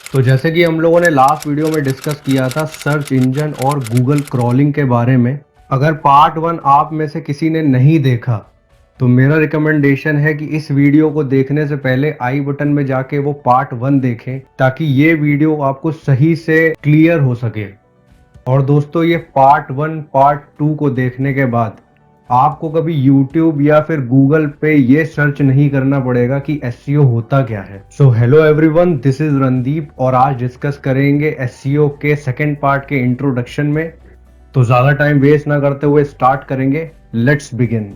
तो जैसे कि हम लोगों ने लास्ट वीडियो में डिस्कस किया था सर्च इंजन और गूगल क्रॉलिंग के बारे में। अगर पार्ट 1 आप में से किसी ने नहीं देखा तो मेरा रिकमेंडेशन है कि इस वीडियो को देखने से पहले आई बटन में जाके वो पार्ट 1 देखें ताकि ये वीडियो आपको सही से क्लियर हो सके। और दोस्तों, ये पार्ट 1 पार्ट 2 को देखने के बाद आपको कभी YouTube या फिर गूगल पे ये सर्च नहीं करना पड़ेगा कि एसईओ होता क्या है। So hello everyone, this is Randeep और आज डिस्कस करेंगे एसईओ के सेकंड पार्ट के इंट्रोडक्शन में। तो ज्यादा टाइम वेस्ट ना करते हुए स्टार्ट करेंगे। Let's begin.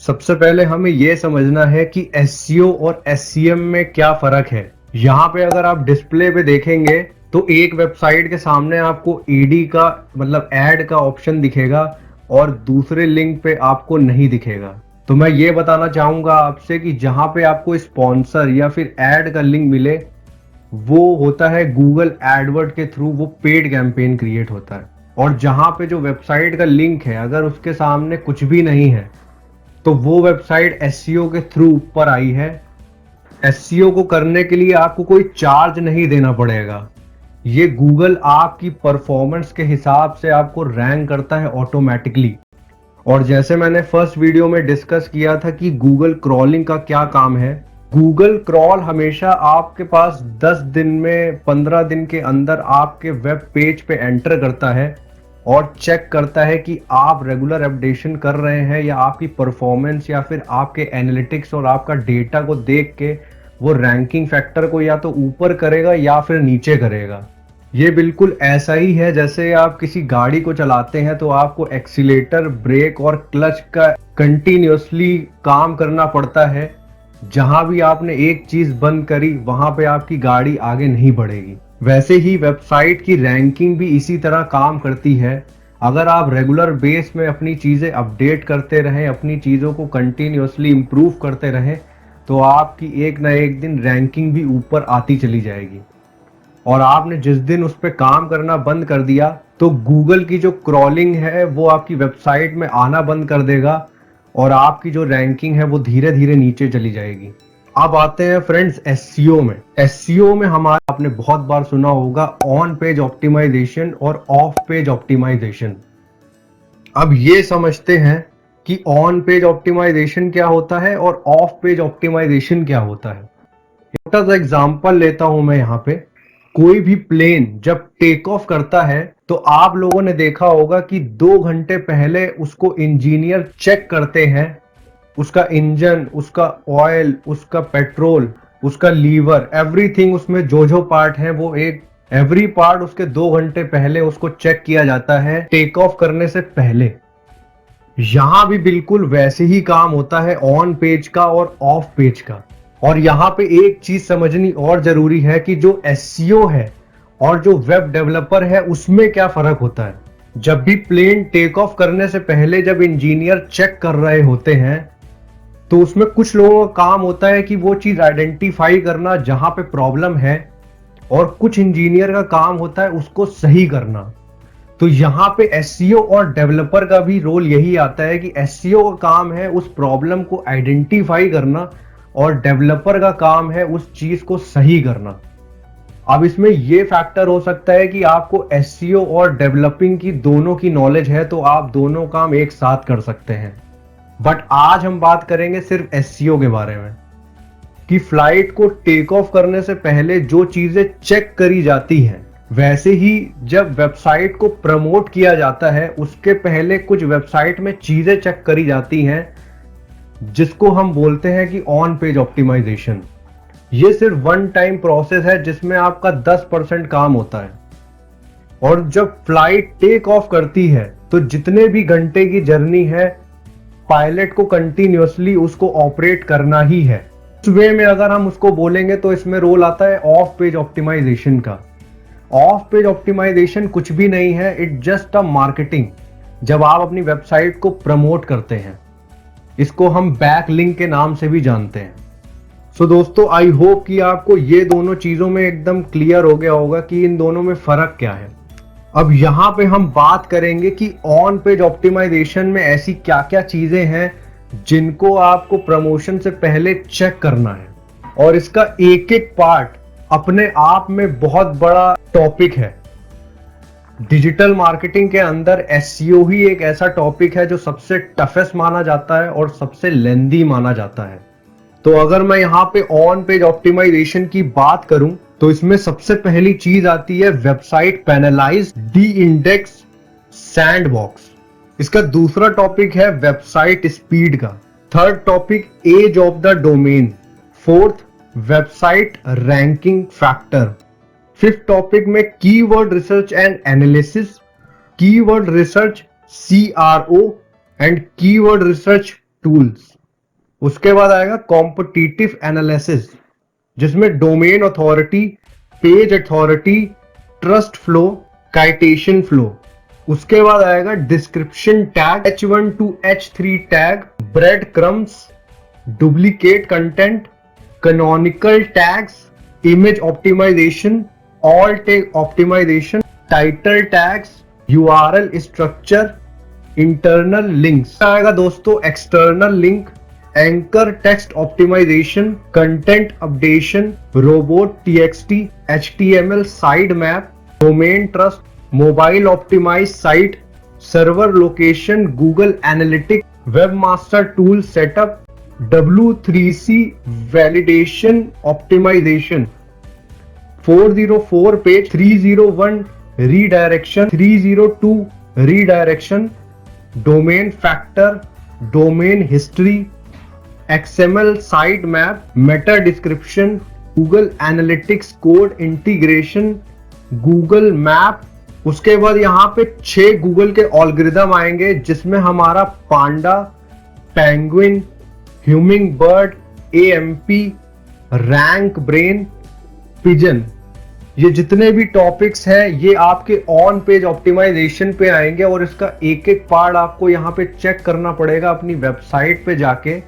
सबसे पहले हमें यह समझना है कि एसईओ और एससीएम में क्या फर्क है। यहाँ पे अगर आप डिस्प्ले पे देखेंगे तो एक वेबसाइट के सामने आपको ईडी का मतलब ऐड का ऑप्शन दिखेगा और दूसरे लिंक पे आपको नहीं दिखेगा। तो मैं ये बताना चाहूंगा आपसे कि जहां पे आपको स्पॉन्सर या फिर ऐड का लिंक मिले वो होता है गूगल एडवर्ड के थ्रू, वो पेड कैंपेन क्रिएट होता है। और जहां पे जो वेबसाइट का लिंक है अगर उसके सामने कुछ भी नहीं है तो वो वेबसाइट एसईओ के थ्रू ऊपर आई है। एसईओ को करने के लिए आपको कोई चार्ज नहीं देना पड़ेगा। ये गूगल आपकी परफॉर्मेंस के हिसाब से आपको रैंक करता है ऑटोमेटिकली। और जैसे मैंने फर्स्ट वीडियो में डिस्कस किया था कि गूगल क्रॉलिंग का क्या काम है, गूगल क्रॉल हमेशा आपके पास 10 दिन में 15 दिन के अंदर आपके वेब पेज पे एंटर करता है और चेक करता है कि आप रेगुलर अपडेशन कर रहे हैं या आपकी परफॉर्मेंस या फिर आपके एनालिटिक्स और आपका डेटा को देख के वो रैंकिंग फैक्टर को या तो ऊपर करेगा या फिर नीचे करेगा। ये बिल्कुल ऐसा ही है जैसे आप किसी गाड़ी को चलाते हैं तो आपको एक्सीलेटर, ब्रेक और क्लच का कंटिन्यूअसली काम करना पड़ता है। जहां भी आपने एक चीज बंद करी वहां पे आपकी गाड़ी आगे नहीं बढ़ेगी। वैसे ही वेबसाइट की रैंकिंग भी इसी तरह काम करती है। अगर आप रेगुलर बेस में अपनी चीजें अपडेट करते रहें, अपनी चीजों को कंटिन्यूअसली इंप्रूव करते रहें तो आपकी एक ना एक दिन रैंकिंग भी ऊपर आती चली जाएगी। और आपने जिस दिन उस पर काम करना बंद कर दिया तो गूगल की जो क्रॉलिंग है वो आपकी वेबसाइट में आना बंद कर देगा और आपकी जो रैंकिंग है वो धीरे धीरे नीचे चली जाएगी। अब आते हैं फ्रेंड्स एसईओ में। एसईओ में हमारा आपने बहुत बार सुना होगा ऑन पेज ऑप्टिमाइजेशन और ऑफ पेज ऑप्टिमाइजेशन। अब ये समझते हैं कि ऑन पेज ऑप्टिमाइजेशन क्या होता है और ऑफ पेज ऑप्टिमाइजेशन क्या होता है। छोटा सा एग्जांपल लेता हूं मैं यहाँ पे। कोई भी प्लेन जब टेक ऑफ करता है तो आप लोगों ने देखा होगा कि 2 घंटे पहले उसको इंजीनियर चेक करते हैं, उसका इंजन, उसका ऑयल, उसका पेट्रोल, उसका लीवर, एवरीथिंग, उसमें जो जो पार्ट है वो एक एवरी पार्ट उसके 2 घंटे पहले उसको चेक किया जाता है टेक ऑफ करने से पहले। यहां भी बिल्कुल वैसे ही काम होता है ऑन पेज का और ऑफ पेज का। और यहां पे एक चीज समझनी और जरूरी है कि जो एसईओ है और जो वेब डेवलपर है उसमें क्या फर्क होता है। जब भी प्लेन टेक ऑफ करने से पहले जब इंजीनियर चेक कर रहे होते हैं तो उसमें कुछ लोगों का काम होता है कि वो चीज आइडेंटिफाई करना जहां पे प्रॉब्लम है और कुछ इंजीनियर का काम होता है उसको सही करना। तो यहाँ पे एसईओ और डेवलपर का भी रोल यही आता है कि एसईओ का काम है उस प्रॉब्लम को आइडेंटिफाई करना और डेवलपर का काम है उस चीज को सही करना। अब इसमें यह फैक्टर हो सकता है कि आपको एसईओ और डेवलपिंग की दोनों की नॉलेज है तो आप दोनों काम एक साथ कर सकते हैं। बट आज हम बात करेंगे सिर्फ एसईओ के बारे में कि फ्लाइट को टेक ऑफ करने से पहले जो चीजें चेक करी जाती हैं, वैसे ही जब वेबसाइट को प्रमोट किया जाता है उसके पहले कुछ वेबसाइट में चीजें चेक करी जाती हैं जिसको हम बोलते हैं कि ऑन पेज ऑप्टिमाइजेशन। ये सिर्फ वन टाइम प्रोसेस है जिसमें आपका 10% काम होता है। और जब फ्लाइट टेक ऑफ करती है तो जितने भी घंटे की जर्नी है पायलट को कंटिन्यूअसली उसको ऑपरेट करना ही है। उस वे में अगर हम उसको बोलेंगे तो इसमें रोल आता है ऑफ पेज ऑप्टिमाइजेशन का। ऑफ पेज ऑप्टिमाइजेशन कुछ भी नहीं है, इट जस्ट अ मार्केटिंग। जब आप अपनी वेबसाइट को प्रमोट करते हैं, इसको हम बैक लिंक के नाम से भी जानते हैं। सो दोस्तों, आई होप कि आपको ये दोनों चीजों में एकदम क्लियर हो गया होगा कि इन दोनों में फर्क क्या है। अब यहां पे हम बात करेंगे कि ऑन पेज ऑप्टिमाइजेशन में ऐसी क्या क्या चीजें हैं जिनको आपको प्रमोशन से पहले चेक करना है, और इसका एक एक पार्ट अपने आप में बहुत बड़ा टॉपिक है। डिजिटल मार्केटिंग के अंदर एसईओ ही एक ऐसा टॉपिक है जो सबसे टफेस्ट माना जाता है और सबसे लेंदी माना जाता है। तो अगर मैं यहाँ पे ऑन पेज ऑप्टिमाइजेशन की बात करूं तो इसमें सबसे पहली चीज आती है website penalise the index sandbox. इसका दूसरा टॉपिक है वेबसाइट स्पीड का। Third topic age of the domain. Fourth website ranking factor. Fifth topic में keyword research and analysis, keyword research CRO and keyword research tools. उसके बाद आएगा competitive analysis, जिसमें domain authority, page authority, trust flow, citation flow. उसके बाद आएगा description tag, H1 to H3 tag, breadcrumbs, duplicate content, canonical tags, image optimisation, alt tag optimisation, title tags, URL structure, internal links. आएगा दोस्तों external link, anchor text optimisation, content updation, robot TXT, HTML site map, domain trust, mobile optimise site, server location, Google analytics, webmaster tool setup, W3C validation optimisation, 404 page, 301 redirection, 302 redirection, domain factor, domain history, XML site map, meta description, Google analytics code integration, Google map. उसके बाद यहाँ पे 6 Google के algorithm आएंगे, जिसमें हमारा Panda, Penguin, Hummingbird, AMP, RankBrain, Pigeon. ये जितने भी टॉपिक्स हैं ये आपके ऑन पेज ऑप्टिमाइजेशन पे आएंगे, और इसका एक एक पार्ट आपको यहाँ पे चेक करना पड़ेगा अपनी वेबसाइट पे जाके,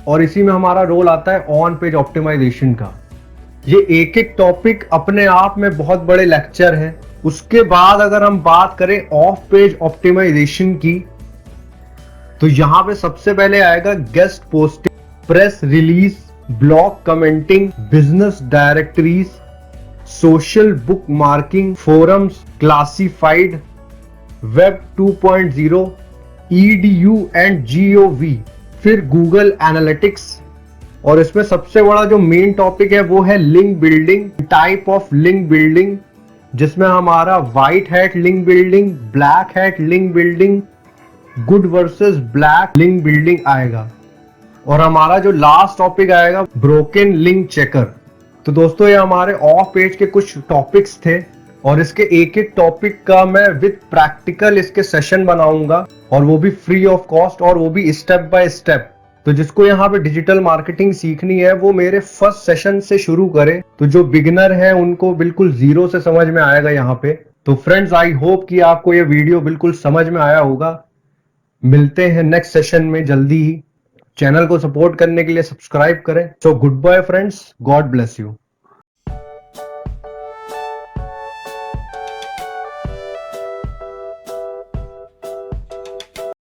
और इसी में हमारा रोल आता है ऑन पेज ऑप्टिमाइजेशन का। ये एक एक टॉपिक अपने आप में बहुत बड़े लेक्चर है। उसके बाद अगर हम बात करें ऑफ पेज ऑप्टिमाइजेशन की, तो यहां पे सबसे पहले आएगा guest posting, press release, blog commenting, business directories, social book marking, forums, classified, web 2.0, EDU and GOV, फिर गूगल एनालिटिक्स। और इसमें सबसे बड़ा जो मेन टॉपिक है वो है link building, type of link building, जिसमें हमारा white hat link building, black hat link building, good versus black link building आएगा। और हमारा जो लास्ट टॉपिक आएगा ब्रोकन लिंक चेकर। तो दोस्तों ये हमारे ऑफ पेज के कुछ टॉपिक्स थे, और इसके एक एक टॉपिक का मैं विद प्रैक्टिकल इसके सेशन बनाऊंगा, और वो भी फ्री ऑफ कॉस्ट, और वो भी स्टेप बाय स्टेप। तो जिसको यहाँ पे डिजिटल मार्केटिंग सीखनी है वो मेरे फर्स्ट सेशन से शुरू करे। तो जो बिगिनर है उनको बिल्कुल जीरो से समझ में आएगा यहाँ पे। तो फ्रेंड्स, आई होप कि आपको ये वीडियो बिल्कुल समझ में आया होगा। मिलते हैं नेक्स्ट सेशन में जल्दी ही। चैनल को सपोर्ट करने के लिए सब्सक्राइब करें। So goodbye friends, God bless you.